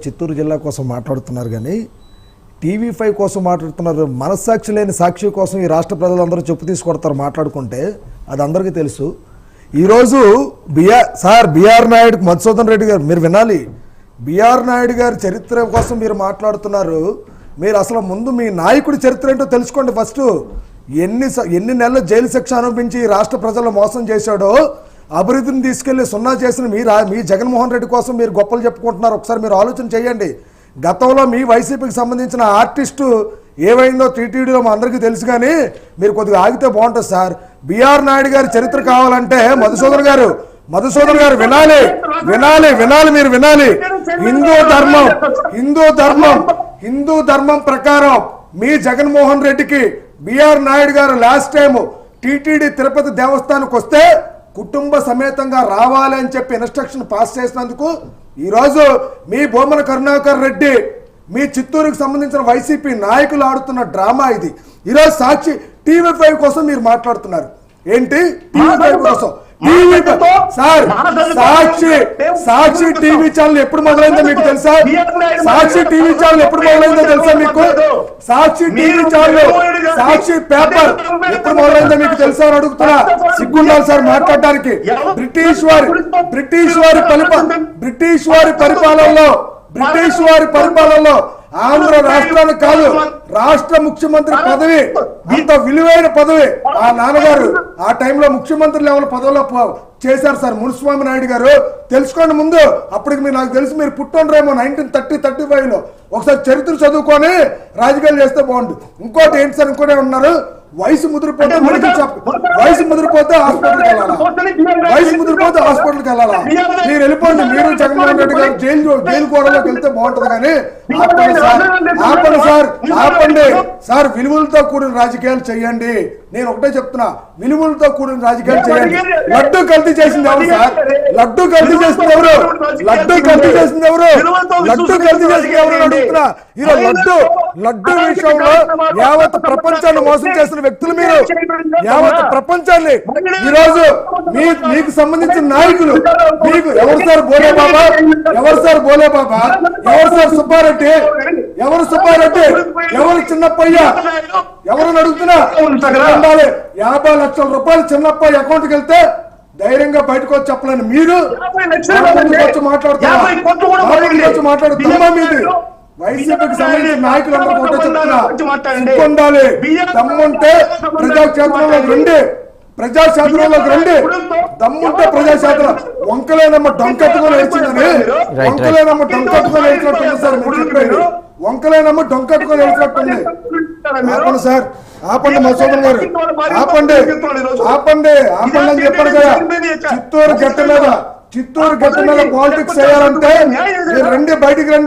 చిత్తూరు జిల్లా కోసం మాట్లాడుతున్నారు కానీ టీవీ5 కోసం మాట్లాడుతున్నారు. మనస్సాక్షి లేని సాక్షి కోసం ఈ రాష్ట్ర ప్రజలందరూ చెప్పు తీసుకొడతారు మాట్లాడుకుంటే, అది అందరికీ తెలుసు. ఈరోజు బిఆర్ నాయుడు మధుసూదన్ రెడ్డి గారు మీరు వినాలి. బిఆర్ నాయుడు గారి చరిత్ర కోసం మీరు మాట్లాడుతున్నారు. మీరు అసలు ముందు మీ నాయకుడి చరిత్ర ఏంటో తెలుసుకోండి. ఫస్ట్ ఎన్ని నెలలు జైలు శిక్ష అనుభవించి రాష్ట్ర ప్రజలను మోసం చేశాడో, అభివృద్ధిని తీసుకెళ్లి సున్నా చేసిన మీ జగన్మోహన్ రెడ్డి కోసం మీరు గొప్పలు చెప్పుకుంటున్నారు. ఒకసారి మీరు ఆలోచన చేయండి. గతంలో మీ వైసీపీకి సంబంధించిన ఆర్టిస్టు ఏమైందో టీటీడీలో మా అందరికీ తెలుసు, కానీ మీరు కొద్దిగా ఆగితే బాగుంటుంది సార్. బిఆర్ నాయుడు గారి చరిత్ర కావాలంటే మధుసూదన్ గారు వినాలి మీరు వినాలి. హిందూ ధర్మం ప్రకారం మీ జగన్మోహన్ రెడ్డికి బిఆర్ నాయుడు గారు లాస్ట్ టైం టీటీడీ తిరుపతి దేవస్థానానికి వస్తే కుటుంబ సమేతంగా రావాలి అని చెప్పి ఇన్స్ట్రక్షన్ పాస్ చేసినందుకు ఈరోజు మీ బొమ్మన కరుణాకర్ రెడ్డి మీ చిత్తూరుకు సంబంధించిన వైసీపీ నాయకులు ఆడుతున్న డ్రామా ఇది. ఈరోజు టీవీ5 కోసం మీరు మాట్లాడుతున్నారు. ఏంటి టీవీ5 కోసం? సాక్షి టీవీ ఛానల్ ఎప్పుడు మొదలైందో మీకు తెలుసా? సాక్షి టీవీ ఛానల్ ఎప్పుడు మొదలైందో తెలుసా మీకు? సాక్షి టీవీ ఛానల్, సాక్షి పేపర్ ఎప్పుడు మొదలైందో మీకు తెలుసా అని అడుగుతున్నా. సిగ్గుండాలి సార్ మాట్లాడడానికి. బ్రిటిష్ వారి పరిపాలనలో ఆంధ్ర రాష్ట్రానికి కాదు, రాష్ట్ర ముఖ్యమంత్రి పదవి అంత విలువైన పదవి. ఆ నాన్నగారు ఆ టైంలో ముఖ్యమంత్రి లెవెల్ పదవిలో చేశారు సార్ మునిస్వామి నాయుడు గారు. తెలుసుకోండి ముందు. అప్పటికి మీరు నాకు తెలిసి మీరు పుట్టుండ్రేమో 1935లో. ఒకసారి చరిత్ర చదువుకొని రాజకీయాలు చేస్తే బాగుంటుంది. ఇంకోటి ఏంటి సార్, ఇంకోటే ఉన్నారు, వయసు ముదిరిపోతే హాస్పిటల్కి వెళ్ళాలా? మీరు వెళ్ళిపోండి. మీరు జగన్మోహన్ రెడ్డి గారు జైలు గోడలోకి వెళ్తే బాగుంటుంది. కానీ ఆపండి సార్. విలువలతో కూడిన రాజకీయాలు చేయండి. నేను ఒకటే చెప్తున్నా, విలువలతో కూడిన రాజకీయాలు చేయండి. లడ్డు కల్తీ చేసింది ఎవరు సార్? లడ్డు కల్తీ చేసింది ఎవరు అడుగుతున్నా. ఈరోజు లడ్డు విషయంలో యావత్ ప్రపంచాన్ని మోసం చేసిన వ్యక్తులు మీరు. యావత్ ప్రపంచాన్ని ఈరోజు మీకు సంబంధించిన నాయకులు మీకు ఎవరు సార్? బోలే బాబా, ఎవరు సార్ సుబ్బారెడ్డి, ఎవరు చిన్నప్పయ్య, ఎవరు అడుగుతున్నా? 50 లక్షల రూపాయలు చిన్నప్పయ్య అకౌంట్కి వెళ్తే ధైర్యంగా బయటకు వచ్చి చెప్పలేని మీరు మాట్లాడుతున్నా. మీది వైసీపీకి సంబంధించిన నాయకులందరూ కూడా చెప్తున్నా, ఉండాలి. దమ్ముంటే ప్రజాక్షేత్రంలోకి రండి. దమ్ముంటే ప్రజాక్షేత్రం. వంకలేనమ్మ డొంకట్టుకొని వచ్చిందని, వెళ్తున్నట్టుంది సార్. మీరు చెప్పేది వంకలేనమ్మ డొంకట్టుకొని వెళ్తున్నట్టుంది. ఆపండి సార్, ఆపండి మధుసూదన్ గారు, ఆపండి అని చెప్పాడు కదా. చిత్తూరు గట్ట మీద పాలిటిక్స్ చేయాలంటే రండి, బయటికి రండి.